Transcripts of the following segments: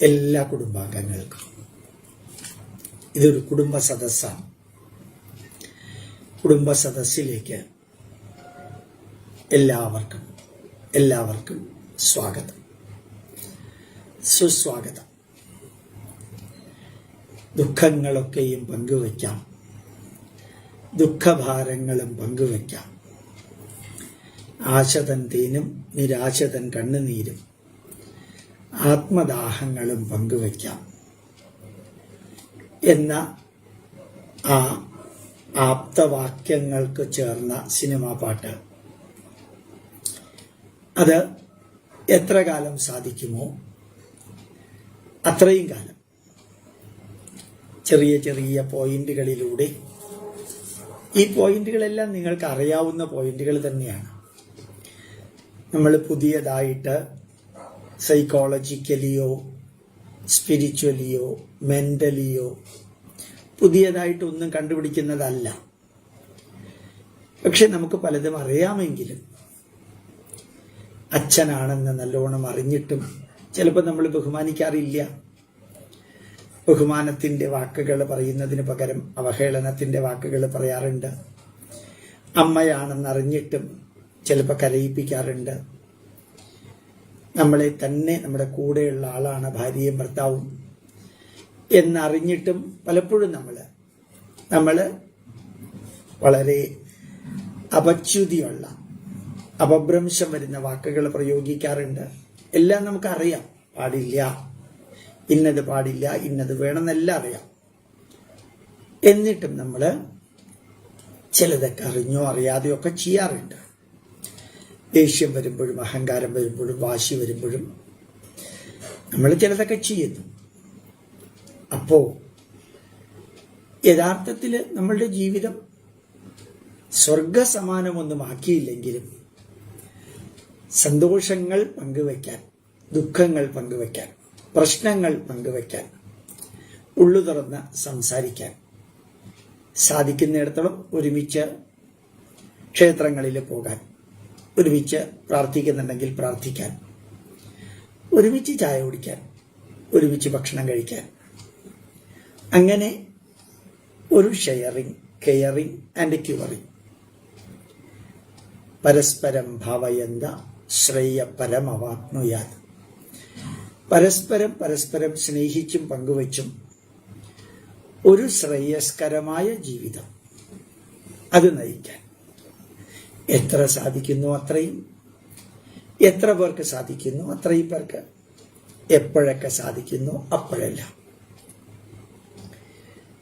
എല്ലാ കുടുംബാംഗങ്ങൾക്കും. ഇതൊരു കുടുംബ സദസ്സാണ്. കുടുംബ സദസ്സിലേക്ക് എല്ലാവർക്കും സ്വാഗതം, സുസ്വാഗതം. ദുഃഖങ്ങളൊക്കെയും പങ്കുവയ്ക്കാം, ദുഃഖഭാരങ്ങളും പങ്കുവയ്ക്കാം. ആശതൻ തേനും നിരാശതൻ കണ്ണുനീരും ആത്മദാഹങ്ങളും പങ്കുവയ്ക്കാം എന്ന ആ ആപ്തവാക്യങ്ങൾക്ക് ചേർന്ന സിനിമാ പാട്ട്, അത് എത്ര കാലം സാധിക്കുമോ അത്രയും കാലം ചെറിയ ചെറിയ പോയിന്റുകളിലൂടെ, ഈ പോയിന്റുകളെല്ലാം നിങ്ങൾക്ക് അറിയാവുന്ന പോയിന്റുകൾ തന്നെയാണ്. നമ്മൾ പുതിയതായിട്ട് സൈക്കോളജിക്കലിയോ സ്പിരിച്വലിയോ മെന്റലിയോ പുതിയതായിട്ടൊന്നും കണ്ടുപിടിക്കുന്നതല്ല. പക്ഷെ നമുക്ക് പലതും അറിയാമെങ്കിലും അച്ഛനാണെന്ന് നല്ലോണം അറിഞ്ഞിട്ടും ചിലപ്പോൾ നമ്മൾ ബഹുമാനിക്കാറില്ല. ബഹുമാനത്തിന്റെ വാക്കുകൾ പറയുന്നതിന് പകരം അവഹേളനത്തിന്റെ വാക്കുകൾ പറയാറുണ്ട്. അമ്മയാണെന്നറിഞ്ഞിട്ടും ചിലപ്പോൾ കരയിപ്പിക്കാറുണ്ട്. നമ്മളെ തന്നെ നമ്മുടെ കൂടെയുള്ള ആളാണ് ഭാര്യയും ഭർത്താവും എന്നറിഞ്ഞിട്ടും പലപ്പോഴും നമ്മൾ വളരെ അപച്യുതിയുള്ള, അപഭ്രംശം വരുന്ന വാക്കുകൾ പ്രയോഗിക്കാറുണ്ട്. എല്ലാം നമുക്കറിയാം, പാടില്ല, ഇന്നത് പാടില്ല, ഇന്നത് വേണമെന്നെല്ലാം അറിയാം. എന്നിട്ടും നമ്മൾ ചിലതൊക്കെ അറിഞ്ഞോ അറിയാതെയോ ഒക്കെ ചെയ്യാറുണ്ട്. ദേഷ്യം വരുമ്പോഴും അഹങ്കാരം വരുമ്പോഴും വാശി വരുമ്പോഴും നമ്മൾ ചിലതൊക്കെ ചെയ്യുന്നു. അപ്പോ യഥാർത്ഥത്തിൽ നമ്മളുടെ ജീവിതം സ്വർഗസമാനമൊന്നും ആക്കിയില്ലെങ്കിലും സന്തോഷങ്ങൾ പങ്കുവയ്ക്കാൻ, ദുഃഖങ്ങൾ പങ്കുവയ്ക്കാൻ, പ്രശ്നങ്ങൾ പങ്കുവയ്ക്കാൻ, ഉള്ളു തുറന്ന് സംസാരിക്കാൻ സാധിക്കുന്നിടത്തോളം ഒരുമിച്ച് ക്ഷേത്രങ്ങളിൽ പോകാൻ, ഒരുമിച്ച് പ്രാർത്ഥിക്കുന്നുണ്ടെങ്കിൽ പ്രാർത്ഥിക്കാൻ, ഒരുമിച്ച് ചായ കുടിക്കാൻ, ഒരുമിച്ച് ഭക്ഷണം കഴിക്കാൻ, അങ്ങനെ ഒരു ഷെയറിങ്, കെയറിങ് ആൻഡ് ക്യൂറിങ്. പരസ്പരം ഭാവയന്ത ശ്രേയ പരമവാപ്നുയാത്. പരസ്പരം സ്നേഹിച്ചും പങ്കുവച്ചും ഒരു ശ്രേയസ്കരമായ ജീവിതം അത് നയിക്കാൻ എത്ര സാധിക്കുന്നു അത്രയും, എത്ര പേർക്ക് സാധിക്കുന്നു അത്രയും പേർക്ക്, എപ്പോഴൊക്കെ സാധിക്കുന്നു അപ്പോഴെല്ലാം.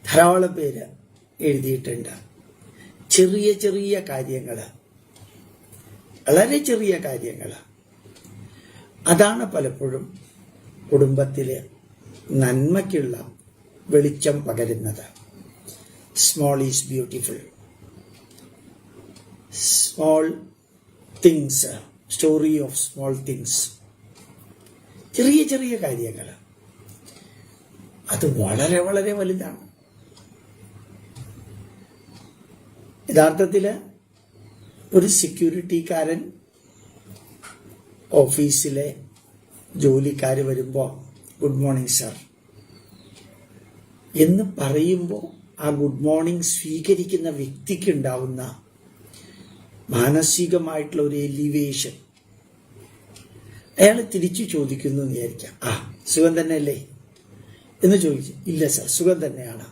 ധാരാളം പേര് എഴുതിയിട്ടുണ്ട്. ചെറിയ ചെറിയ കാര്യങ്ങൾ, വളരെ ചെറിയ കാര്യങ്ങൾ, അതാണ് പലപ്പോഴും കുടുംബത്തിലെ നന്മയ്ക്കുള്ള വെളിച്ചം പകരുന്നത്. Small is beautiful. Small things, story of small things. ചെറിയ ചെറിയ കാര്യങ്ങൾ അത് വളരെ വളരെ വലുതാണ്. യഥാർത്ഥത്തില് ഒരു സെക്യൂരിറ്റിക്കാരൻ ഓഫീസിലെ ജോലിക്കാര് വരുമ്പോൾ ഗുഡ് മോർണിംഗ് സർ എന്ന് പറയുമ്പോൾ ആ ഗുഡ് മോർണിംഗ് സ്വീകരിക്കുന്ന വ്യക്തിക്ക് ഉണ്ടാവുന്ന മാനസികമായിട്ടുള്ള ഒരു എലിവേഷൻ, അയാൾ തിരിച്ചു ചോദിക്കുന്നു എന്ന് വിചാരിക്കാം, ആ സുഖം തന്നെയല്ലേ എന്ന് ചോദിച്ചു. ഇല്ല സർ, സുഖം തന്നെയാണ്.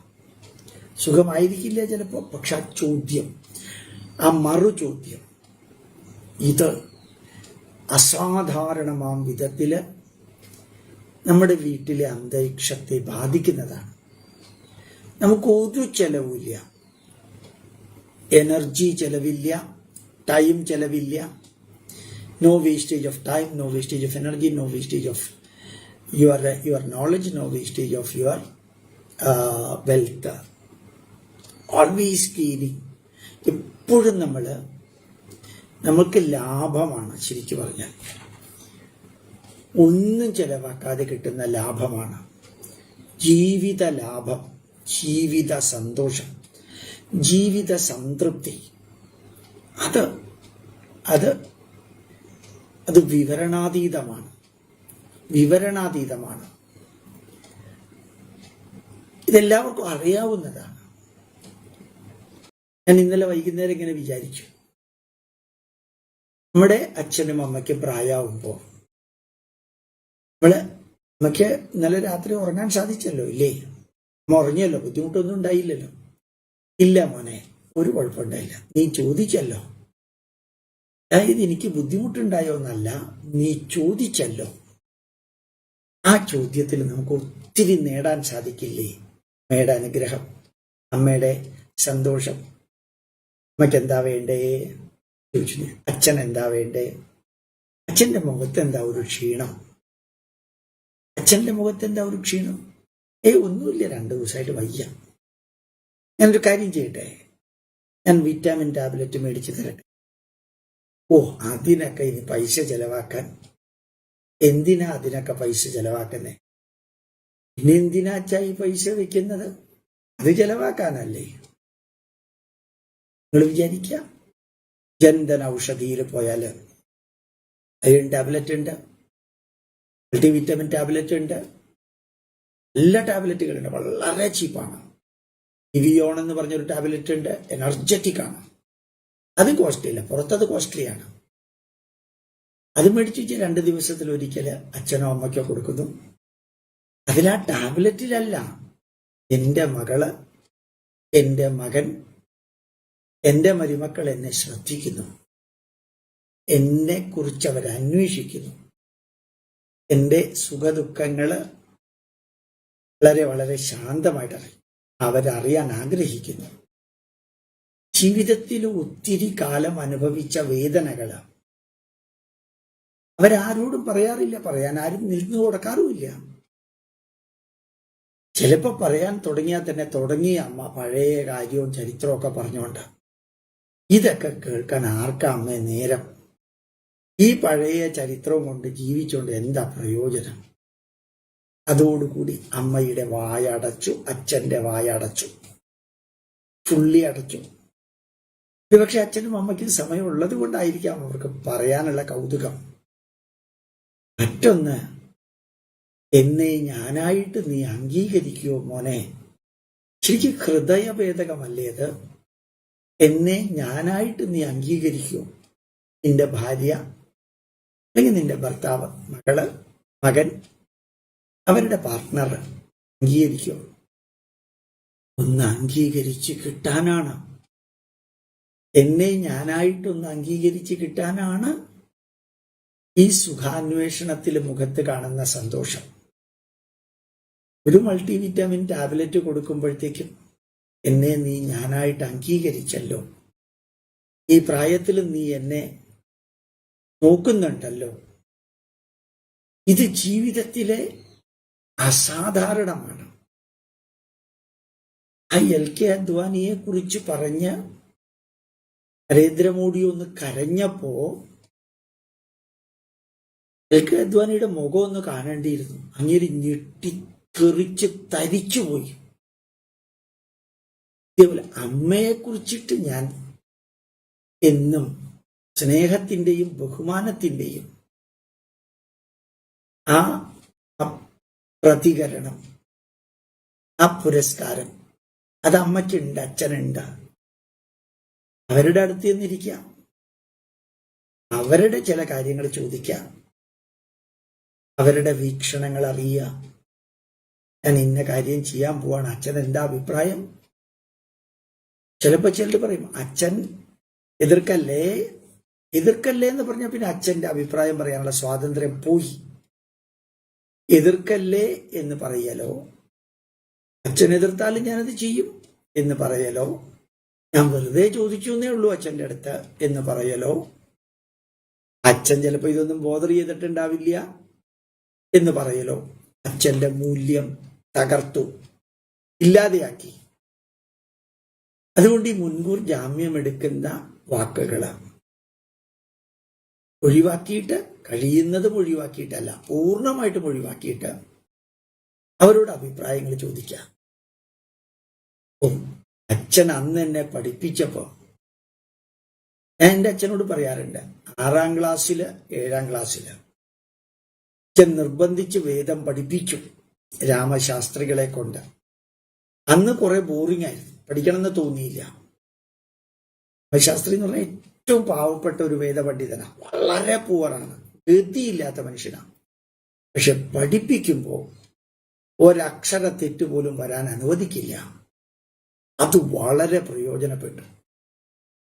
സുഖമായിരിക്കില്ല ചിലപ്പോൾ, പക്ഷെ ആ ചോദ്യം, ആ മറു ചോദ്യം, ഇത് അസാധാരണമാം വിധത്തില് നമ്മുടെ വീട്ടിലെ അന്തരീക്ഷത്തെ ബാധിക്കുന്നതാണ്. നമുക്ക് ഒരു ചെലവില്ല, എനർജി ചെലവില്ല, ടൈം ചെലവില്ല. No wastage of time, no wastage of energy, no wastage of your knowledge, no wastage of your wealth. Always gaining. എപ്പോഴും നമ്മൾക്ക് ലാഭമാണ്. ശരിക്കും പറഞ്ഞാൽ ഒന്നും ചെലവാക്കാതെ കിട്ടുന്ന ലാഭമാണ് ജീവിത ലാഭം, ജീവിത സന്തോഷം, ജീവിത സംതൃപ്തി. അത് വിവരണാതീതമാണ്. ഇതെല്ലാവർക്കും അറിയാവുന്നതാണ്. ഞാൻ ഇന്നലെ വൈകുന്നേരം ഇങ്ങനെ വിചാരിച്ചു, നമ്മുടെ അച്ഛനും അമ്മയ്ക്കും പ്രായമാവുമ്പോൾ അമ്മയ്ക്ക് ഇന്നലെ രാത്രി ഉറങ്ങാൻ സാധിച്ചല്ലോ, ഇല്ലേ? അമ്മ ഉറങ്ങിയല്ലോ, ബുദ്ധിമുട്ടൊന്നും ഉണ്ടായില്ലല്ലോ. ഇല്ല മോനെ, ഒരു കുഴപ്പമുണ്ടായില്ല. നീ ചോദിച്ചല്ലോ. അതായത് എനിക്ക് ബുദ്ധിമുട്ടുണ്ടായോ എന്നല്ല, നീ ചോദിച്ചല്ലോ. ആ ചോദ്യത്തിൽ നമുക്ക് ഒത്തിരി നേടാൻ സാധിക്കില്ലേ? അമ്മയുടെ അനുഗ്രഹം, അമ്മയുടെ സന്തോഷം. അമ്മയ്ക്ക് എന്താ വേണ്ടേ ചോദിച്ചു. അച്ഛൻ എന്താ വേണ്ടേ? അച്ഛന്റെ മുഖത്ത് എന്താ ഒരു ക്ഷീണം? അച്ഛന്റെ മുഖത്ത് എന്താ ഒരു ക്ഷീണം? ഒന്നുമില്ല, 2 ദിവസമായിട്ട് വയ്യ. ഞാനൊരു കാര്യം ചെയ്യട്ടെ, ഞാൻ വിറ്റാമിൻ ടാബ്ലറ്റ് മേടിച്ച് തരട്ടെ. അതിനൊക്കെ ഇനി പൈസ ചെലവാക്കാൻ എന്തിനാ? അതിനൊക്കെ പൈസ ചെലവാക്കുന്നേ? പിന്നെ എന്തിനാ അച്ഛാ ഈ പൈസ വെക്കുന്നത്? അത് ചെലവാക്കാനല്ലേ? നിങ്ങൾ വിചാരിക്കാം, ജൻധൻ ഔഷധിയിൽ പോയാല് അയൺ ടാബ്ലറ്റ് ഉണ്ട്, മൾട്ടി വിറ്റാമിൻ ടാബ്ലറ്റ് ഉണ്ട്, എല്ലാ ടാബ്ലറ്റുകളുണ്ട്, വളരെ ചീപ്പാണ്. ഇവിയോൺ എന്ന് പറഞ്ഞൊരു ടാബ്ലറ്റ് ഉണ്ട്, എനർജറ്റിക് ആണ്. അത് കോസ്റ്റ്ലി അല്ല, പുറത്തത് കോസ്റ്റ്ലിയാണ്. അത് മേടിച്ചു വെച്ച് 2 ദിവസത്തിലൊരിക്കൽ അച്ഛനോ അമ്മയ്ക്കോ കൊടുക്കുന്നു. അതിലാ ടാബ്ലറ്റിലല്ല, എന്റെ മകള്, എന്റെ മകൻ, എന്റെ മരുമക്കൾ എന്നെ ശ്രദ്ധിക്കുന്നു, എന്നെ കുറിച്ച് അവർ അന്വേഷിക്കുന്നു, എന്റെ സുഖദുഃഖങ്ങള് വളരെ വളരെ ശാന്തമായിട്ട് അവരറിയാൻ ആഗ്രഹിക്കുന്നു. ജീവിതത്തിൽ ഒത്തിരി കാലം അനുഭവിച്ച വേദനകള് അവരാരോടും പറയാറില്ല, പറയാൻ ആരും നിന്നു കൊടുക്കാറുമില്ല. ചിലപ്പോ പറയാൻ തുടങ്ങിയാൽ തന്നെ തുടങ്ങിയ അമ്മ പഴയ കാര്യവും ചരിത്രമൊക്കെ പറഞ്ഞുകൊണ്ട്. ഇതൊക്കെ കേൾക്കാൻ ആർക്കാ അമ്മ നേരം? ഈ പഴയ ചരിത്രവും കൊണ്ട് ജീവിച്ചുകൊണ്ട് എന്താ പ്രയോജനം? അതോടുകൂടി അമ്മയുടെ വായടച്ചു, അച്ഛന്റെ വായടച്ചു, ഫുള്ളി അടച്ചു. ഒരുപക്ഷെ അച്ഛനും അമ്മയ്ക്കും സമയമുള്ളത് കൊണ്ടായിരിക്കാം അവർക്ക് പറയാനുള്ള കൗതുകം. മറ്റൊന്ന്, എന്നെ ഞാനായിട്ട് നീ അംഗീകരിക്കുമോ മോനെ? ശരിക്കും ഹൃദയഭേദകമല്ലേ അത്? എന്നെ ഞാനായിട്ട് നീ അംഗീകരിക്കുമോ? നിന്റെ ഭാര്യ അല്ലെങ്കിൽ നിന്റെ ഭർത്താവ്, മകള്, മകൻ, അവരുടെ പാർട്ട്ണർ അംഗീകരിക്കുമോ? ഒന്ന് അംഗീകരിച്ച് കിട്ടാനാണ്, എന്നെ ഞാനായിട്ടൊന്ന് അംഗീകരിച്ച് കിട്ടാനാണ് ഈ സുഖാന്വേഷണത്തിൽ മുഖത്ത് കാണുന്ന സന്തോഷം. ഒരു മൾട്ടി വിറ്റാമിൻ ടാബ്ലറ്റ് കൊടുക്കുമ്പോഴത്തേക്കും എന്നെ നീ ഞാനായിട്ട് അംഗീകരിച്ചല്ലോ, ഈ പ്രായത്തിൽ നീ എന്നെ നോക്കുന്നുണ്ടല്ലോ. ഇത് ജീവിതത്തിലെ അസാധാരണമാണ്. ആ LK അദ്വാനിയെ കുറിച്ച് പറഞ്ഞ് നരേന്ദ്രമോദി ഒന്ന് കരഞ്ഞപ്പോ LK അദ്വാനിയുടെ മുഖം ഒന്ന് കാണേണ്ടിയിരുന്നു. അങ്ങനെ ഞെട്ടിത്തെറിച്ച് തരിച്ചുപോയി. ഇതേപോലെ അമ്മയെ കുറിച്ചിട്ട് ഞാൻ എന്നും സ്നേഹത്തിന്റെയും ബഹുമാനത്തിന്റെയും ആ പ്രതികരണം, ആ പുരസ്കാരം അത് അമ്മയ്ക്കുണ്ട്, അച്ഛനുണ്ട്. അവരുടെ അടുത്ത് നിന്നിരിക്കാം, അവരുടെ ചില കാര്യങ്ങൾ ചോദിക്കാം, അവരുടെ വീക്ഷണങ്ങൾ അറിയുക. ഞാൻ ഇന്ന കാര്യം ചെയ്യാൻ പോവാണ്, അച്ഛൻ എന്താ അഭിപ്രായം? ചിലപ്പോ ചിലർ പറയും, അച്ഛൻ എതിർക്കല്ലേ എന്ന് പറഞ്ഞാൽ പിന്നെ അച്ഛന്റെ അഭിപ്രായം പറയാനുള്ള സ്വാതന്ത്ര്യം പോയി. എതിർക്കല്ലേ എന്ന് പറയലോ, അച്ഛൻ എതിർത്താലും ഞാനത് ചെയ്യും എന്ന് പറയലോ, ഞാൻ വെറുതെ ചോദിച്ചു എന്നേ ഉള്ളൂ അച്ഛൻ്റെ അടുത്ത് എന്ന് പറയലോ, അച്ഛൻ ചിലപ്പോൾ ഇതൊന്നും ബോധർ ചെയ്തിട്ടുണ്ടാവില്ല എന്ന് പറയലോ, അച്ഛന്റെ മൂല്യം തകർത്തു, ഇല്ലാതെയാക്കി. അതുകൊണ്ട് ഈ മുൻകൂർ ജാമ്യം എടുക്കുന്ന വാക്കുകള് ഒഴിവാക്കിയിട്ട്, കഴിയുന്നതും ഒഴിവാക്കിയിട്ടല്ല, പൂർണ്ണമായിട്ടും ഒഴിവാക്കിയിട്ട് അവരോട് അഭിപ്രായങ്ങൾ ചോദിക്കാം. അച്ഛൻ അന്ന് എന്നെ പഠിപ്പിച്ചപ്പോ ഞാൻ എൻ്റെ അച്ഛനോട് പറയാറുണ്ട്, 6ാം ക്ലാസ്സില് 7ാം ക്ലാസ്സില് അച്ഛൻ നിർബന്ധിച്ച് വേദം പഠിപ്പിച്ചു രാമശാസ്ത്രികളെ കൊണ്ട്. അന്ന് കുറെ ബോറിംഗ് ആയിരുന്നു, പഠിക്കണമെന്ന് തോന്നിയില്ല. ശാസ്ത്രി എന്ന് പറഞ്ഞാൽ ഏറ്റവും പാവപ്പെട്ട ഒരു വേദപണ്ഡിതനാണ്, വളരെ പൂവറാണ്, ഗതിയില്ലാത്ത മനുഷ്യനാണ്. പക്ഷെ പഠിപ്പിക്കുമ്പോൾ ഒരക്ഷര തെറ്റ് പോലും വരാൻ അനുവദിക്കില്ല. അത് വളരെ പ്രയോജനപ്പെട്ടു.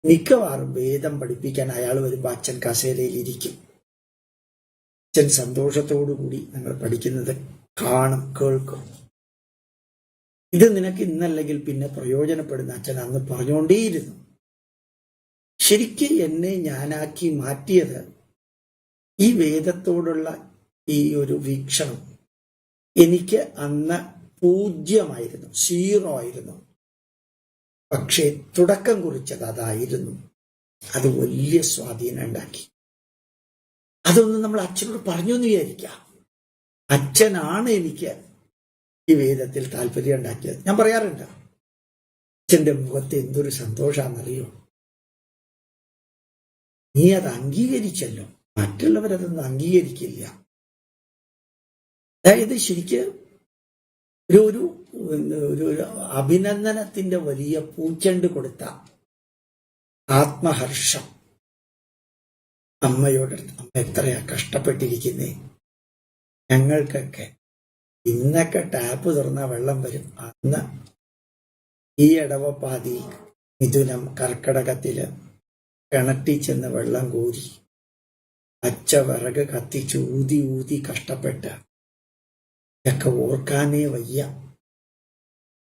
മിക്കവാറും വേദം പഠിപ്പിക്കാൻ അയാൾ വരുമ്പോൾ അച്ഛൻ കസേരയിൽ ഇരിക്കും. അച്ഛൻ സന്തോഷത്തോടുകൂടി ഞങ്ങൾ പഠിക്കുന്നത് കാണും, കേൾക്കും. ഇത് നിനക്ക് ഇന്നല്ലെങ്കിൽ പിന്നെ പ്രയോജനപ്പെടുന്ന അച്ഛൻ അന്ന് പറഞ്ഞുകൊണ്ടേയിരുന്നു. ശരിക്കും എന്നെ ഞാനാക്കി മാറ്റിയത് ഈ വേദത്തോടുള്ള ഈ ഒരു വീക്ഷണം. എനിക്ക് അന്ന് 0 0 ആയിരുന്നു. പക്ഷേ തുടക്കം കുറിച്ചത് അതായിരുന്നു. അത് വലിയ സ്വാധീനം ഉണ്ടാക്കി. അതൊന്നും നമ്മൾ അച്ഛനോട് പറഞ്ഞു എന്ന് വിചാരിക്കാം. അച്ഛനാണ് എനിക്ക് ഈ വേദത്തിൽ താല്പര്യം ഉണ്ടാക്കിയത്. ഞാൻ പറയാറുണ്ട്, അച്ഛന്റെ മുഖത്ത് എന്തൊരു സന്തോഷാന്നറിയോ, നീ അത് അംഗീകരിച്ചല്ലോ, മറ്റുള്ളവരതൊന്നും അംഗീകരിക്കില്ല. അതായത് ശരിക്ക് ഒരു അഭിനന്ദനത്തിന്റെ വലിയ പൂച്ചെണ്ട് കൊടുത്ത ആത്മഹർഷം അമ്മയോട്. അമ്മ എത്രയാ കഷ്ടപ്പെട്ടിരിക്കുന്നേ. ഞങ്ങൾക്കൊക്കെ ഇന്നൊക്കെ ടാപ്പ് തുറന്ന വെള്ളം വരും. അന്ന് ഈ ഇടവപ്പാതി മിഥുനം കർക്കടകത്തില് കിണറ്റി ചെന്ന് വെള്ളം കോരി പച്ച വിറക് കത്തിച്ച് ഊതി ഊതി കഷ്ടപ്പെട്ട് ഇതൊക്കെ ഓർക്കാനേ വയ്യ.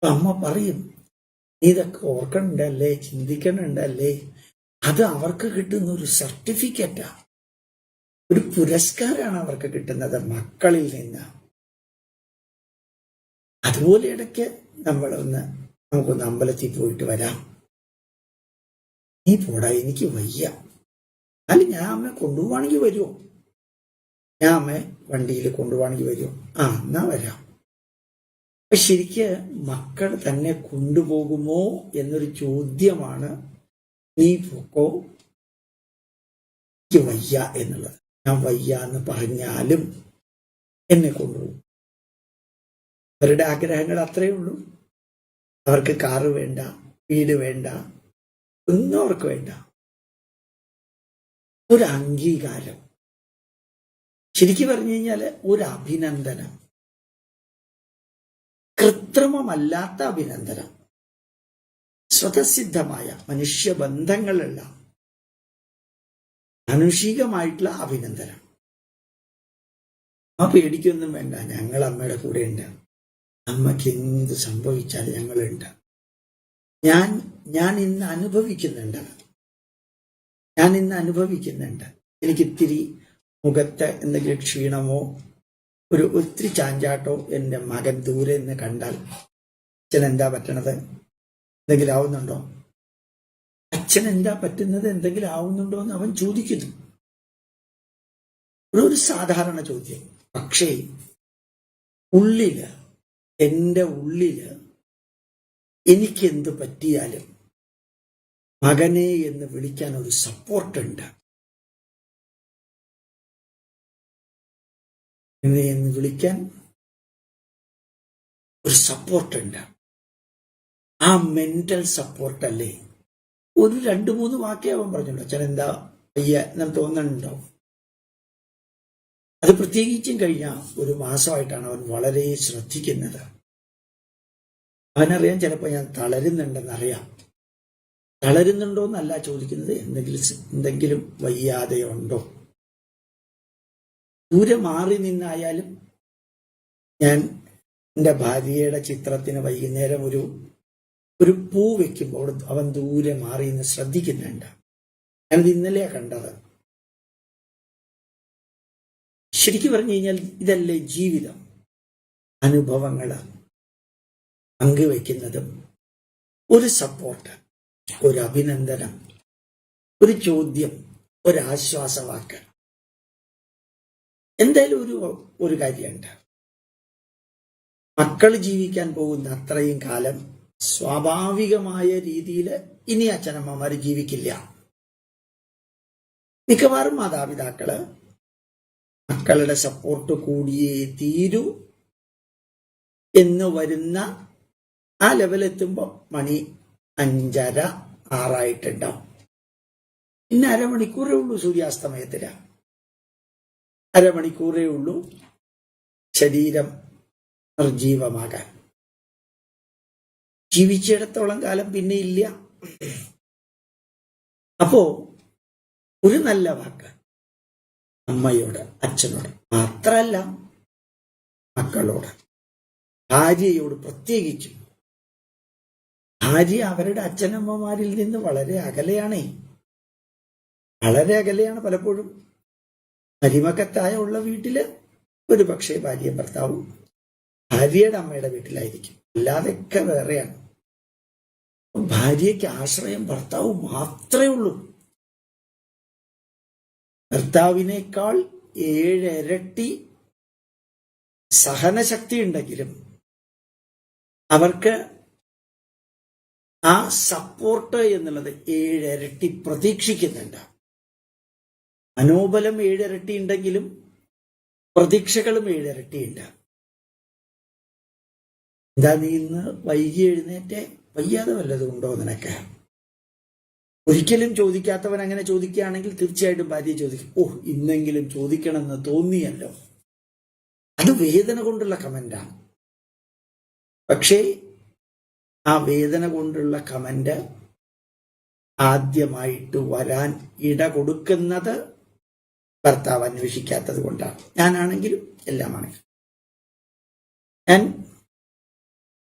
അമ്മ പറയും, നീ ഇതൊക്കെ ഓർക്കണ്ടല്ലേ, ചിന്തിക്കണുണ്ടല്ലേ. അത് അവർക്ക് കിട്ടുന്ന ഒരു സർട്ടിഫിക്കറ്റാ, ഒരു പുരസ്കാരമാണ് അവർക്ക് കിട്ടുന്നത് മക്കളിൽ നിന്ന്. അതുപോലെ ഇടയ്ക്ക് നമുക്കൊന്ന് അമ്പലത്തിൽ പോയിട്ട് വരാം. നീ പോടാ, എനിക്ക് വയ്യ. അല്ല, ഞാൻ അമ്മ കൊണ്ടുപോവാണെങ്കിൽ വരുമോ? ഞാൻ അമ്മ വണ്ടിയിൽ കൊണ്ടുപോവാണെങ്കിൽ വരുമോ? എന്നാ വരാം. ശരിക്ക് മക്കൾ തന്നെ കൊണ്ടുപോകുമോ എന്നൊരു ചോദ്യമാണ് നീ പോക്കോ, എനിക്ക് വയ്യ എന്നുള്ളത്. ഞാൻ വയ്യ എന്ന് പറഞ്ഞാലും എന്നെ കൊണ്ടുപോകും. അവരുടെ ആഗ്രഹങ്ങൾ അത്രയേ ഉള്ളൂ. അവർക്ക് കാറ് വേണ്ട, വീട് വേണ്ട, ഒന്നും അവർക്ക് വേണ്ട. ഒരു അംഗീകാരം, ശരിക്കും പറഞ്ഞു കഴിഞ്ഞാല് ഒരു അഭിനന്ദനം, കൃത്രിമമല്ലാത്ത അഭിനന്ദനം, സ്വതസിദ്ധമായ മനുഷ്യബന്ധങ്ങളുള്ള മാനുഷികമായിട്ടുള്ള അഭിനന്ദനം. പേടിക്കൊന്നും വേണ്ട, ഞങ്ങൾ അമ്മയുടെ കൂടെ ഉണ്ട്. അമ്മയ്ക്ക് എന്ത് സംഭവിച്ചാലും ഞങ്ങളുണ്ട്. ഞാൻ ഇന്ന് അനുഭവിക്കുന്നുണ്ട്. എനിക്കിത്തിരി മുഖത്ത് എന്തെങ്കിലും ക്ഷീണമോ ഒത്തിരി ചാഞ്ചാട്ടോ എൻ്റെ മകൻ ദൂരെ നിന്ന് കണ്ടാൽ അച്ഛൻ എന്താ പറ്റണത്, എന്തെങ്കിലും ആവുന്നുണ്ടോ? അച്ഛൻ എന്താ പറ്റുന്നത്, എന്തെങ്കിലും ആവുന്നുണ്ടോ എന്ന് അവൻ ചോദിക്കുന്നു. ഒരു സാധാരണ ചോദ്യം. പക്ഷേ എൻ്റെ ഉള്ളില് എനിക്കെന്ത് പറ്റിയാലും മകനെ എന്ന് വിളിക്കാൻ ഒരു സപ്പോർട്ടുണ്ട്. എന്ന് വിളിക്കാൻ ഒരു സപ്പോർട്ടുണ്ട്. ആ മെന്റൽ സപ്പോർട്ടല്ലേ. ഒരു 2-3 വാക്കേ അവൻ പറഞ്ഞുള്ളൂ. അച്ഛൻ എന്താ വയ്യ എന്ന് തോന്നുന്നുണ്ടോ? അത് പ്രത്യേകിച്ചും കഴിഞ്ഞ ഒരു മാസമായിട്ടാണ് അവൻ വളരെ ശ്രദ്ധിക്കുന്നത്. അവനറിയാം ചിലപ്പോൾ ഞാൻ തളരുന്നുണ്ടെന്നറിയാം. തളരുന്നുണ്ടോന്നല്ല ചോദിക്കുന്നത്, എന്തെങ്കിലും വയ്യാതെയുണ്ടോ. ദൂരെ മാറി നിന്നായാലും ഞാൻ എൻ്റെ ഭാര്യയുടെ ചിത്രത്തിന് വൈകുന്നേരം ഒരു പൂ വെക്കുമ്പോൾ അവൻ ദൂരെ മാറി നിന്ന് ശ്രദ്ധിക്കുന്നുണ്ട്. ഞാനത് ഇന്നലെയാ കണ്ടത്. ശരിക്കും പറഞ്ഞു കഴിഞ്ഞാൽ ഇതല്ലേ ജീവിതം. അനുഭവങ്ങള് പങ്കുവെക്കുന്നതും ഒരു സപ്പോർട്ട്, ഒരു അഭിനന്ദനം, ഒരു ചോദ്യം, ഒരു ആശ്വാസവാക്ക്. എന്തായാലും ഒരു കാര്യമുണ്ട്. മക്കൾ ജീവിക്കാൻ പോകുന്ന അത്രയും കാലം സ്വാഭാവികമായ രീതിയിൽ ഇനി അച്ഛനമ്മമാര് ജീവിക്കില്ല. മിക്കവാറും മാതാപിതാക്കള് മക്കളുടെ സപ്പോർട്ട് കൂടിയേ തീരൂ എന്ന് വരുന്ന ആ ലെവലെത്തുമ്പോൾ മണി 5:30, 6 പിന്നെ അരമണിക്കൂറേ ഉള്ളൂ സൂര്യാസ്തമയത്തിന്. അരമണിക്കൂറേ ഉള്ളൂ ശരീരം നിർജീവമാകാൻ. ജീവിച്ചിടത്തോളം കാലം പിന്നെ ഇല്ല. അപ്പോ ഒരു നല്ല വാക്ക് അമ്മയോട്, അച്ഛനോട്, മാത്രല്ല മക്കളോട്, ഭാര്യയോട് പ്രത്യേകിച്ചും. ഭാര്യ അവരുടെ അച്ഛനമ്മമാരിൽ നിന്ന് വളരെ അകലെയാണേ, വളരെ അകലെയാണ്. പലപ്പോഴും മരുമക്കത്തായ ഉള്ള വീട്ടില് ഒരു പക്ഷേ ഭാര്യയും ഭർത്താവും ഭാര്യയുടെ അമ്മയുടെ വീട്ടിലായിരിക്കും, അല്ലാതൊക്കെ വേറെയാണ്. ഭാര്യയ്ക്ക് ആശ്രയം ഭർത്താവ് മാത്രമേ ഉള്ളൂ. ഭർത്താവിനേക്കാൾ 7 ഇരട്ടി സഹനശക്തി ഉണ്ടെങ്കിലും അവർക്ക് ആ സപ്പോർട്ട് എന്നുള്ളത് 7 ഇരട്ടി പ്രതീക്ഷിക്കുന്നുണ്ട്. മനോബലം 7 ഇരട്ടി ഉണ്ടെങ്കിലും പ്രതീക്ഷകളും 7 ഇരട്ടി ഉണ്ട്. എന്താ നീ ഇന്ന് വൈകി എഴുന്നേറ്റ്? വയ്യാതെ വല്ലതും ഉണ്ടോ നിനക്ക്? ഒരിക്കലും ചോദിക്കാത്തവൻ അങ്ങനെ ചോദിക്കുകയാണെങ്കിൽ തീർച്ചയായിട്ടും ഭാര്യ ചോദിക്കും, ഓ ഇന്നെങ്കിലും ചോദിക്കണമെന്ന് തോന്നിയല്ലോ. അത് വേദന കൊണ്ടുള്ള കമന്റാണ്. പക്ഷേ ആ വേദന കൊണ്ടുള്ള കമന്റ് ആദ്യമായിട്ട് വരാൻ ഇട കൊടുക്കുന്നത് ഭർത്താവ് അന്വേഷിക്കാത്തത് കൊണ്ടാണ്. ഞാനാണെങ്കിലും എല്ലാമാണെങ്കിലും ഞാൻ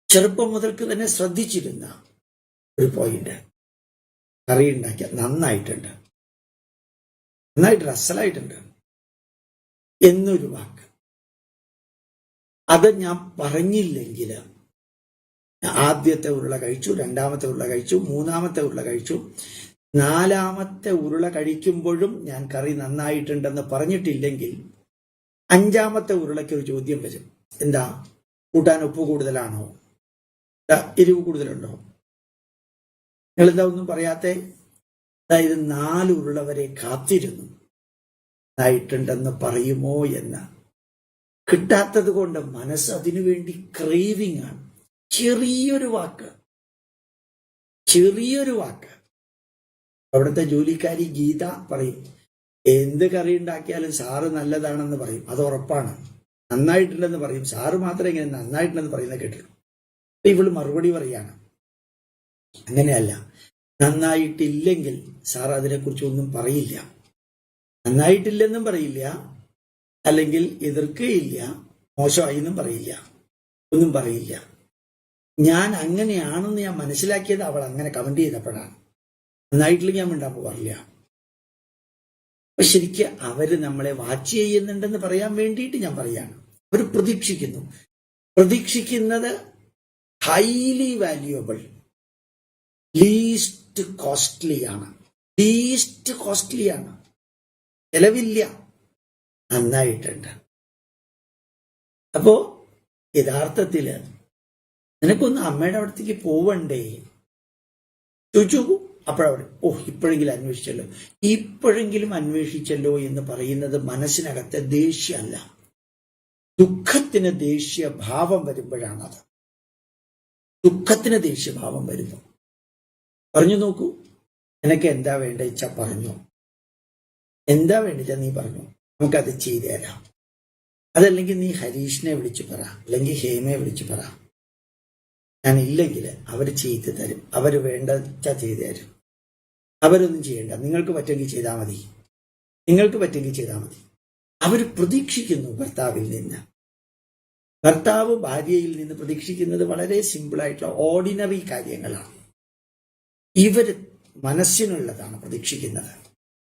ചെറുപ്പം മുതൽക്ക് തന്നെ ശ്രദ്ധിച്ചിരുന്ന ഒരു പോയിന്റ്, കറി ഉണ്ടാക്കിയ നന്നായിട്ടുണ്ട്, നന്നായിട്ട് അസലായിട്ടുണ്ട് എന്നൊരു വാക്ക്, അത് ഞാൻ പറഞ്ഞില്ലെങ്കിൽ ആദ്യത്തെ ഉരുള കഴിച്ചു, രണ്ടാമത്തെ ഉരുള കഴിച്ചു, മൂന്നാമത്തെ ഉരുള കഴിച്ചു, 4ാമത്തെ ഉരുള കഴിക്കുമ്പോഴും ഞാൻ കറി നന്നായിട്ടുണ്ടെന്ന് പറഞ്ഞിട്ടില്ലെങ്കിൽ 5ാമത്തെ ഉരുളയ്ക്ക് ഒരു ചോദ്യം വരും. എന്താ, കൂട്ടാൻ ഉപ്പ് കൂടുതലാണോ? എരിവ് കൂടുതലുണ്ടോ? നിങ്ങളെന്താ ഒന്നും പറയാത്തെ? അതായത് 4 ഉരുള വരെ കാത്തിരുന്നു നന്നായിട്ടുണ്ടെന്ന് പറയുമോ എന്ന്. കിട്ടാത്തത് കൊണ്ട് മനസ്സ് അതിനുവേണ്ടി ക്രേവിംഗ് ആണ്. ചെറിയൊരു വാക്ക് അവിടുത്തെ ജോലിക്കാരി ഗീത പറയും, എന്ത് കറി ഉണ്ടാക്കിയാലും സാറ് നല്ലതാണെന്ന് പറയും, അത് ഉറപ്പാണ്. നന്നായിട്ടുണ്ടെന്ന് പറയും, സാറ് മാത്രമേ ഇങ്ങനെ നന്നായിട്ടുണ്ടെന്ന് പറയുന്നത് കേട്ടിട്ടുള്ളൂ. ഇവള് മറുപടി പറയാണ്, അങ്ങനെയല്ല, നന്നായിട്ടില്ലെങ്കിൽ സാർ അതിനെക്കുറിച്ച് ഒന്നും പറയില്ല, നന്നായിട്ടില്ലെന്നും പറയില്ല, അല്ലെങ്കിൽ എതിർക്കുകയില്ല, മോശമായി എന്നും പറയില്ല, ഒന്നും പറയില്ല. ഞാൻ അങ്ങനെയാണെന്ന് ഞാൻ മനസ്സിലാക്കിയത് അവൾ അങ്ങനെ കമന്റ് ചെയ്തപ്പോഴാണ്. നന്നായിട്ടില്ലെങ്കിൽ ഞാൻ മിണ്ടാൻ പോകാറില്ല. അപ്പൊ ശരിക്ക് അവര് നമ്മളെ വാച്ച് ചെയ്യുന്നുണ്ടെന്ന് പറയാൻ വേണ്ടിയിട്ട് ഞാൻ പറയാണ്. അവർ പ്രതീക്ഷിക്കുന്നത് ഹൈലി വാല്യുവബിൾ, ലീസ്റ്റ് കോസ്റ്റ്ലിയാണ്, ചെലവില്ല, നന്നായിട്ടുണ്ട്. അപ്പോ യഥാർത്ഥത്തില് നിനക്കൊന്ന് അമ്മയുടെ അടുത്തേക്ക് പോവണ്ടേ ചോദിച്ചു. അപ്പോഴവിടെ ഓ ഇപ്പോഴെങ്കിലും അന്വേഷിച്ചല്ലോ എന്ന് പറയുന്നത് മനസ്സിനകത്തെ ദേഷ്യമല്ല, ദുഃഖത്തിന് ദേഷ്യഭാവം വരുമ്പോഴാണത്. ദുഃഖത്തിന് ദേഷ്യഭാവം വരുന്നു. പറഞ്ഞു നോക്കൂ, നിനക്ക് എന്താ വേണ്ടിച്ച പറഞ്ഞു, എന്താ വേണ്ടിച്ച നീ പറഞ്ഞു, നമുക്കത് ചെയ്തു തരാം. അതല്ലെങ്കിൽ നീ ഹരീഷിനെ വിളിച്ചു പറ, അല്ലെങ്കിൽ ഹേമയെ വിളിച്ചു പറ. ഞാനില്ലെങ്കിൽ അവർ ചെയ്തു തരും, അവർ വേണ്ടച്ച ചെയ്തു തരും. അവരൊന്നും ചെയ്യണ്ട, നിങ്ങൾക്ക് പറ്റുമെങ്കിൽ ചെയ്താൽ മതി. അവർ പ്രതീക്ഷിക്കുന്നു ഭർത്താവിൽ നിന്ന്. ഭർത്താവ് ഭാര്യയിൽ നിന്ന് പ്രതീക്ഷിക്കുന്നത് വളരെ സിമ്പിളായിട്ടുള്ള ഓർഡിനറി കാര്യങ്ങളാണ്. ഇവര് മനസ്സിനുള്ളതാണ് പ്രതീക്ഷിക്കുന്നത്.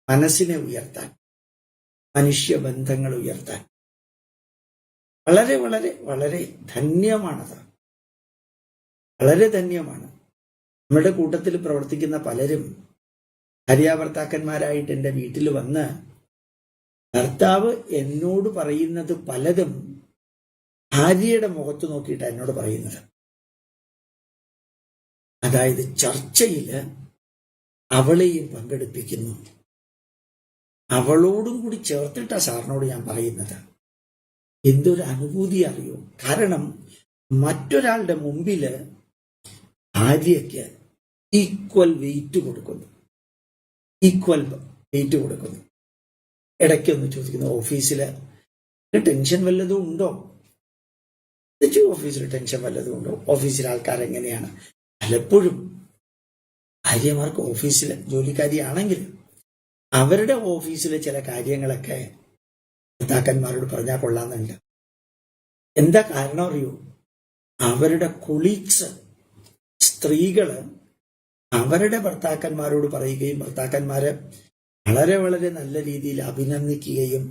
മനസ്സിനെ ഉയർത്താൻ, മനുഷ്യബന്ധങ്ങൾ ഉയർത്താൻ. വളരെ വളരെ വളരെ ധന്യമാണത്, വളരെ ധന്യമാണ്. നമ്മുടെ കൂട്ടത്തിൽ പ്രവർത്തിക്കുന്ന പലരും ഭാര്യാഭർത്താക്കന്മാരായിട്ട് എൻ്റെ വീട്ടിൽ വന്ന് ഭർത്താവ് എന്നോട് പറയുന്നത് പലതും ഭാര്യയുടെ മുഖത്ത് നോക്കിയിട്ടാണ് എന്നോട് പറയുന്നത്. അതായത് ചർച്ചയില് അവളെയും പങ്കെടുപ്പിക്കുന്നു, അവളോടും കൂടി ചേർത്തിട്ടാ സാറിനോട് ഞാൻ പറയുന്നത്. എന്തൊരു അനുഭൂതി അറിയോ? കാരണം മറ്റൊരാളുടെ മുമ്പില് ഭാര്യയ്ക്ക് ഈക്വൽ വെയിറ്റ് കൊടുക്കുന്നു. ഇടയ്ക്കൊന്ന് ചോദിക്കുന്നു, ഓഫീസിൽ ടെൻഷൻ വല്ലതും ഉണ്ടോ? ഓഫീസിൽ ടെൻഷൻ വല്ലതും ഉണ്ടോ? ഓഫീസിലെ ആൾക്കാർ എങ്ങനെയാണ്? പലപ്പോഴും ഭാര്യമാർക്ക് ഓഫീസിലെ ജോലിക്കാരിയാണെങ്കിൽ അവരുടെ ഓഫീസിലെ ചില കാര്യങ്ങളൊക്കെ ഭർത്താക്കന്മാരോട് പറഞ്ഞാൽ കൊള്ളാമെന്നുണ്ട്. എന്താ കാരണം അറിയോ? അവരുടെ കൊളീഗ്സ്, സ്ത്രീകള് അവരുടെ ഭർത്താക്കന്മാരോട് പറയുകയും ഭർത്താക്കന്മാരെ വളരെ വളരെ നല്ല രീതിയിൽ അഭിനന്ദിക്കുകയും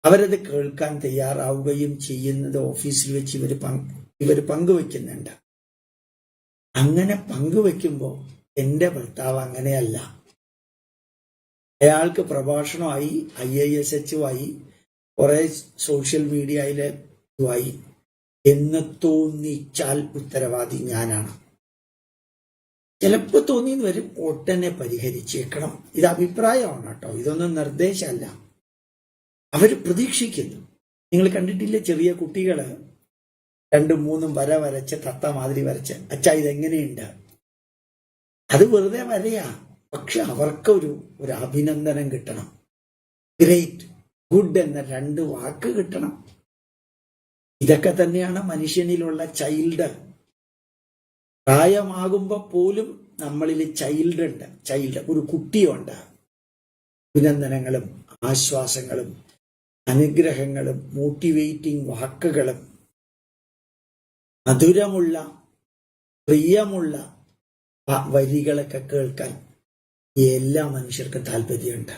അവരത് കേൾക്കാൻ തയ്യാറാവുകയും ചെയ്യുന്നത് ഓഫീസിൽ വെച്ച് ഇവർ പങ്കുവെക്കുന്നുണ്ട്. അങ്ങനെ പങ്കുവെക്കുമ്പോൾ എൻ്റെ ഭർത്താവ് അങ്ങനെയല്ല, അയാൾക്ക് പ്രഭാഷണമായി, IASHുമായി, കുറെ സോഷ്യൽ മീഡിയയിലുമായി എന്ന് തോന്നിച്ചാൽ ഉത്തരവാദി ഞാനാണ്. ചിലപ്പോൾ തോന്നിയെന്ന് വരും, ഒട്ടനെ പരിഹരിച്ചേക്കണം. ഇത് അഭിപ്രായമാണ് കേട്ടോ, ഇതൊന്നും നിർദ്ദേശമല്ല. അവർ പ്രതീക്ഷിക്കുന്നു. നിങ്ങൾ കണ്ടിട്ടില്ലേ ചെറിയ കുട്ടികള് 2, 3 വര വരച്ച് തത്ത മാതിരി വരച്ച്, അച്ഛാ ഇതെങ്ങനെയുണ്ട്? അത് വെറുതെ വരയാ, പക്ഷെ അവർക്ക് ഒരു അഭിനന്ദനം കിട്ടണം. ഗ്രേറ്റ്, ഗുഡ് എന്ന 2 വാക്ക് കിട്ടണം. ഇതൊക്കെ തന്നെയാണ് മനുഷ്യനിലുള്ള ചൈൽഡ്. പ്രായമാകുമ്പോൾ പോലും നമ്മളിൽ ചൈൽഡ് ഉണ്ട്. ഒരു കുട്ടിയുണ്ട്. അഭിനന്ദനങ്ങളും ആശ്വാസങ്ങളും അനുഗ്രഹങ്ങളും മോട്ടിവേറ്റിംഗ് വാക്കുകളും മധുരമുള്ള പ്രിയമുള്ള വരികളൊക്കെ കേൾക്കാൻ എല്ലാ മനുഷ്യർക്കും താല്പര്യമുണ്ട്.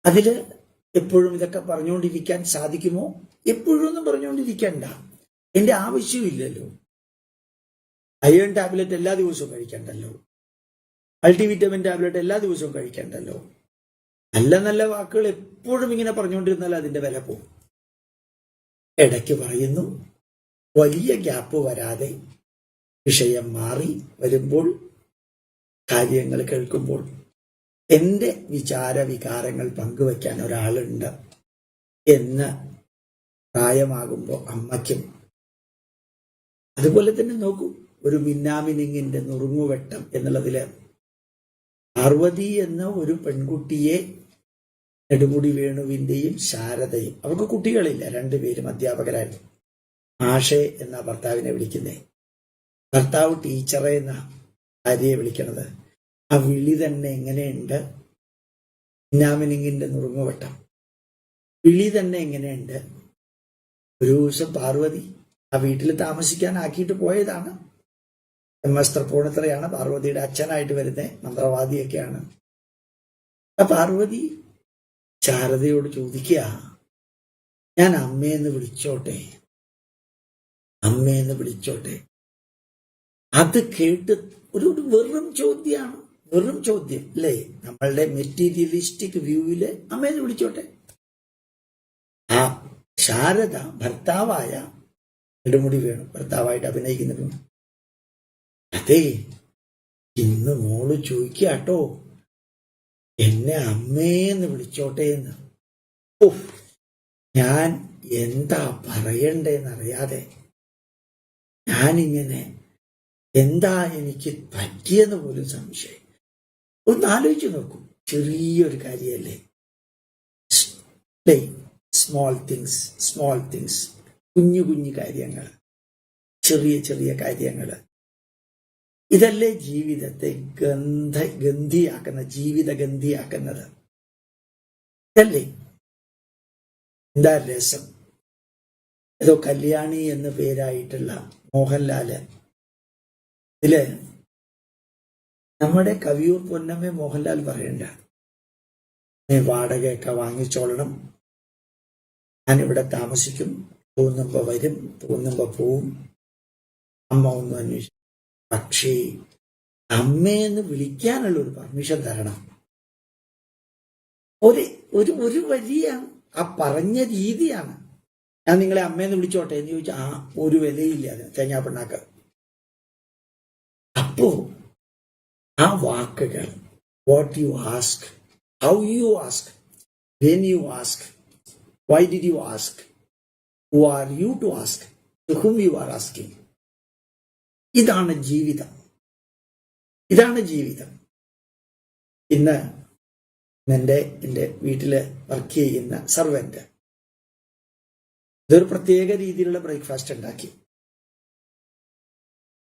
അതില് എപ്പോഴും ഇതൊക്കെ പറഞ്ഞുകൊണ്ടിരിക്കാൻ സാധിക്കുമോ? എപ്പോഴും ഒന്നും പറഞ്ഞുകൊണ്ടിരിക്കണ്ട, എന്റെ ആവശ്യമില്ലല്ലോ. അയൺ ടാബ്ലറ്റ് എല്ലാ ദിവസവും കഴിക്കണ്ടല്ലോ, മൾട്ടിവിറ്റമിൻ ടാബ്ലറ്റ് എല്ലാ ദിവസവും കഴിക്കണ്ടല്ലോ. നല്ല നല്ല വാക്കുകൾ എപ്പോഴും ഇങ്ങനെ പറഞ്ഞുകൊണ്ടിരുന്നാൽ അതിന്റെ വില പോകും. ഇടയ്ക്ക് പറയുന്നു, വലിയ ഗ്യാപ്പ് വരാതെ വിഷയം മാറി വരുമ്പോൾ, കാര്യങ്ങൾ കേൾക്കുമ്പോൾ എന്റെ വികാരങ്ങൾ പങ്കുവയ്ക്കാൻ ഒരാളുണ്ട് എന്ന് പ്രായമാകുമ്പോൾ അമ്മയ്ക്കും. അതുപോലെ തന്നെ നോക്കൂ, ഒരു മിന്നാമിനിങ്ങിന്റെ നുറുങ്ങുവെട്ടം എന്നുള്ളതില് പാർവതി എന്ന ഒരു പെൺകുട്ടിയെ നെടുമുടി വേണുവിന്റെയും ശാരദയും, അവർക്ക് കുട്ടികളില്ല, 2 പേരും അധ്യാപകരായിരുന്നു. ആഷെ എന്ന ഭർത്താവിനെ വിളിക്കുന്നേ, ഭർത്താവ് ടീച്ചറെ എന്ന ഭാര്യയെ വിളിക്കണത്. ആ വിളി തന്നെ എങ്ങനെയുണ്ട്? മിന്നാമിനിങ്ങിന്റെ നുറുങ്ങുവട്ടം വിളി തന്നെ എങ്ങനെയുണ്ട്? ഒരു ദിവസം പാർവതി ആ വീട്ടിൽ താമസിക്കാൻ ആക്കിയിട്ട് പോയതാണ്. MS തൃപ്പൂണിത്തറയാണ് പാർവതിയുടെ അച്ഛനായിട്ട് വരുന്നത്, മന്ത്രവാദിയൊക്കെയാണ്. ആ പാർവതി ശാരദയോട് ചോദിക്കുക, ഞാൻ അമ്മയെന്ന് വിളിച്ചോട്ടെ? അത് കേട്ട് ഒരു വെറും ചോദ്യം അല്ലേ? നമ്മളുടെ മെറ്റീരിയലിസ്റ്റിക് വ്യൂവില് അമ്മയെന്ന് വിളിച്ചോട്ടെ. ആ ശാരദ ഭർത്താവായ നെടുമുടി വേണു ഭർത്താവായിട്ട് അഭിനയിക്കുന്നുണ്ട്. അതെ, ഇന്ന് മോള് ചോദിക്കാട്ടോ, എന്നെ അമ്മേന്ന് വിളിച്ചോട്ടെ എന്ന്. ഞാൻ എന്താ പറയണ്ടേന്നറിയാതെ ഞാനിങ്ങനെ, എന്താ എനിക്ക് പറ്റിയെന്ന് പോലും സംശയം. ഒന്ന് ആലോചിച്ച് നോക്കൂ, ചെറിയൊരു കാര്യമല്ലേ? സ്മോൾ തിങ്സ്, കുഞ്ഞു കാര്യങ്ങൾ, ചെറിയ കാര്യങ്ങൾ, ഇതല്ലേ ജീവിതത്തെ ജീവിതഗന്ധിയാക്കുന്നത്? ഇതല്ലേ? എന്താ രസം? ഏതോ കല്യാണി എന്ന പേരായിട്ടുള്ള മോഹൻലാല്, ഇതില് നമ്മുടെ കവിയൂർ പൊന്നമ്മ മോഹൻലാൽ പറയണ്ട, വാടകയൊക്കെ വാങ്ങിച്ചോളണം, ഞാനിവിടെ താമസിക്കും, തോന്നുമ്പോ വരും, തോന്നുമ്പോ പോവും, അമ്മ ഒന്നും അന്വേഷിക്കും. പക്ഷേ അമ്മയെന്ന് വിളിക്കാനുള്ള ഒരു പെർമിഷൻ തരണം. ഒരു വഴിയാണ്, ആ പറഞ്ഞ രീതിയാണ്. ഞാൻ നിങ്ങളെ അമ്മയെന്ന് വിളിച്ചോട്ടെ എന്ന് ചോദിച്ചാൽ ഒരു വിലയില്ല അതിന്, തേങ്ങാപ്പിണ്ണാക്ക്. അപ്പോ ആ വാക്കുകൾ, what you ask, how you ask, when you ask, why did you ask, who are you to ask, to whom you are asking. ഇതാണ് ജീവിതം. ഇതാണ് ജീവിതം. ഇന്ന് എൻ്റെ വീട്ടില് വർക്ക് ചെയ്യുന്ന സർവന്റ് ഇതൊരു പ്രത്യേക രീതിയിലുള്ള ബ്രേക്ക്ഫാസ്റ്റ് ഉണ്ടാക്കി.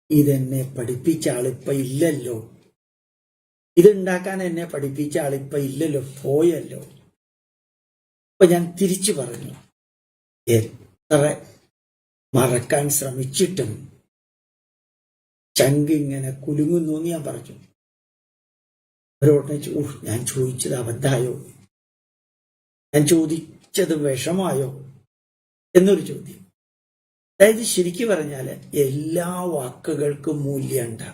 ഇതെന്നെ പഠിപ്പിച്ച ആളിപ്പ ഇല്ലല്ലോ, ഇതുണ്ടാക്കാൻ എന്നെ പഠിപ്പിച്ച ആളിപ്പ ഇല്ലല്ലോ, പോയല്ലോ. അപ്പൊ ഞാൻ തിരിച്ചു പറഞ്ഞു, എത്ര മറക്കാൻ ശ്രമിച്ചിട്ടും ചങ്കിങ്ങനെ കുലുങ്ങുന്നു എന്ന് ഞാൻ പറഞ്ഞു. അവരോട് ഞാൻ ചോദിച്ചത് അബദ്ധമായോ, ഞാൻ ചോദിച്ചത് വിഷമായോ എന്നൊരു ചോദ്യം. അതായത് ശരിക്കും പറഞ്ഞാല് എല്ലാ വാക്കുകൾക്കും മൂല്യമുണ്ട്.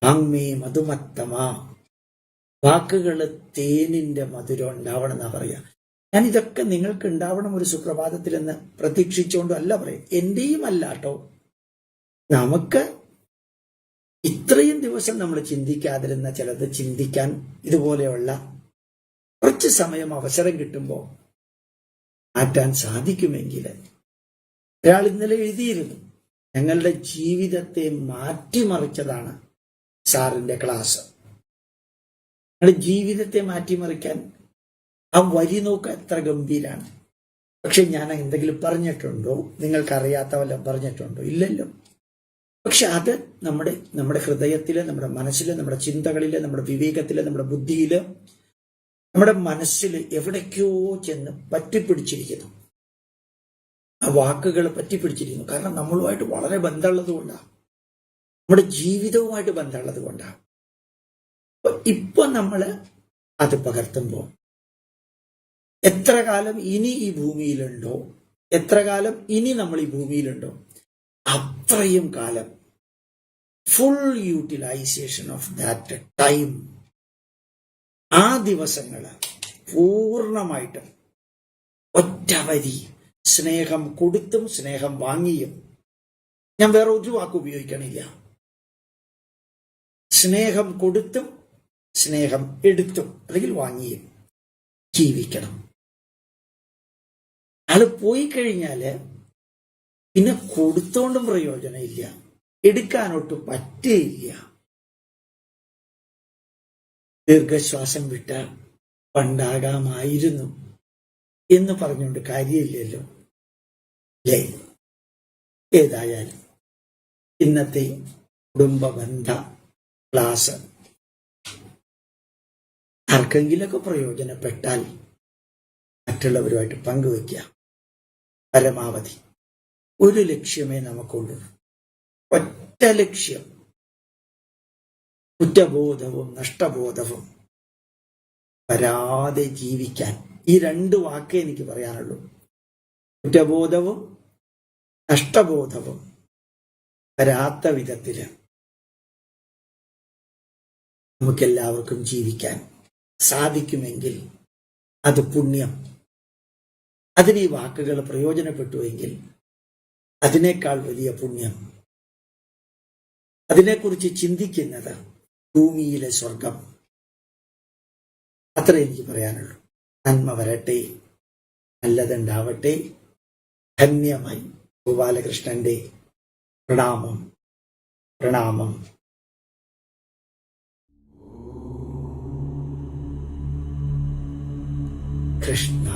വാങ്മേ മധുമത്തമാ, വാക്കുകള് തേനിന്റെ മധുരം ഉണ്ടാവണം എന്നാ പറയാ. ഞാൻ ഇതൊക്കെ നിങ്ങൾക്ക് ഉണ്ടാവണം ഒരു സുപ്രഭാതത്തിലെന്ന് പ്രതീക്ഷിച്ചുകൊണ്ടും അല്ല പറയും, എന്റെയും അല്ല കേട്ടോ. നമുക്ക് ഇത്രയും ദിവസം നമ്മൾ ചിന്തിക്കാതിരുന്ന ചിലത് ചിന്തിക്കാൻ ഇതുപോലെയുള്ള കുറച്ച് സമയം അവസരം കിട്ടുമ്പോൾ മാറ്റാൻ സാധിക്കുമെങ്കിൽ. ഒരാൾ ഇന്നലെ എഴുതിയിരുന്നു, ഞങ്ങളുടെ ജീവിതത്തെ മാറ്റിമറിച്ചതാണ് സാറിന്റെ ക്ലാസ്. ഞങ്ങളുടെ ജീവിതത്തെ മാറ്റിമറിക്കാൻ ആ വരി നോക്കുക എത്ര ഗംഭീരാണ്. പക്ഷെ ഞാൻ എന്തെങ്കിലും പറഞ്ഞിട്ടുണ്ടോ, നിങ്ങൾക്കറിയാത്ത വല്ലതും പറഞ്ഞിട്ടുണ്ടോ? ഇല്ലല്ലോ. പക്ഷെ അത് നമ്മുടെ ഹൃദയത്തില്, നമ്മുടെ മനസ്സില്, നമ്മുടെ ചിന്തകളില്, നമ്മുടെ വിവേകത്തില്, നമ്മുടെ ബുദ്ധിയില്, നമ്മുടെ മനസ്സില് എവിടേക്കോ ചെന്ന് പറ്റിപ്പിടിച്ചിരിക്കുന്നു. ആ വാക്കുകൾ പറ്റിപ്പിടിച്ചിരിക്കുന്നു. കാരണം നമ്മളുമായിട്ട് വളരെ ബന്ധമുള്ളത് കൊണ്ടാണ്, നമ്മുടെ ജീവിതവുമായിട്ട് ബന്ധമുള്ളത് കൊണ്ടാണ്. ഇപ്പൊ നമ്മള് അത് പകർത്തുമ്പോൾ എത്ര കാലം ഇനി ഈ ഭൂമിയിലുണ്ടോ, എത്ര കാലം ഇനി നമ്മൾ ഈ ഭൂമിയിലുണ്ടോ, അത്രയും കാലം full utilization of that time, ആ ദിവസങ്ങള് പൂർണ്ണമായിട്ടും ഒറ്റ വരി സ്നേഹം കൊടുത്തും സ്നേഹം വാങ്ങിയും, ഞാൻ വേറെ ഒരു വാക്ക് ഉപയോഗിക്കണില്ല, സ്നേഹം കൊടുത്തും സ്നേഹം എടുത്തും അല്ലെങ്കിൽ വാങ്ങിയും ജീവിക്കണം. ആള് പോയി കഴിഞ്ഞാല് പിന്നെ കൊടുത്തോണ്ടും പ്രയോജനമില്ല, എടുക്കാനൊട്ട് പറ്റേയില്ല. ദീർഘശ്വാസം വിട്ട പണ്ടാകാമായിരുന്നു എന്ന് പറഞ്ഞുകൊണ്ട് കാര്യമില്ലല്ലോ അല്ലേ? ഏതായാലും ഇന്നത്തെ കുടുംബ ബന്ധ ക്ലാസ് ആർക്കെങ്കിലൊക്കെ പ്രയോജനപ്പെട്ടാൽ മറ്റുള്ളവരുമായിട്ട് പങ്കുവയ്ക്കുക. പരമാവധി ഒരു ലക്ഷ്യമേ നമുക്കുള്ളൂ, ഒറ്റ ലക്ഷ്യം, കുറ്റബോധവും നഷ്ടബോധവും വരാതെ ജീവിക്കാൻ. ഈ രണ്ട് വാക്കേ എനിക്ക് പറയാനുള്ളൂ. കുറ്റബോധവും നഷ്ടബോധവും വരാത്ത വിധത്തില് നമുക്കെല്ലാവർക്കും ജീവിക്കാൻ സാധിക്കുമെങ്കിൽ അത് പുണ്യം. അതിന് ഈ വാക്കുകൾ പ്രയോജനപ്പെട്ടുവെങ്കിൽ അതിനേക്കാൾ വലിയ പുണ്യം. അതിനെക്കുറിച്ച് ചിന്തിക്കുന്നത് ഭൂമിയിലെ സ്വർഗം. അത്ര എനിക്ക് പറയാനുള്ളൂ. നന്മ വരട്ടെ, നല്ലതുണ്ടാവട്ടെ. ധന്യമായി. ഗോപാലകൃഷ്ണന്റെ പ്രണാമം, പ്രണാമം. കൃഷ്ണ.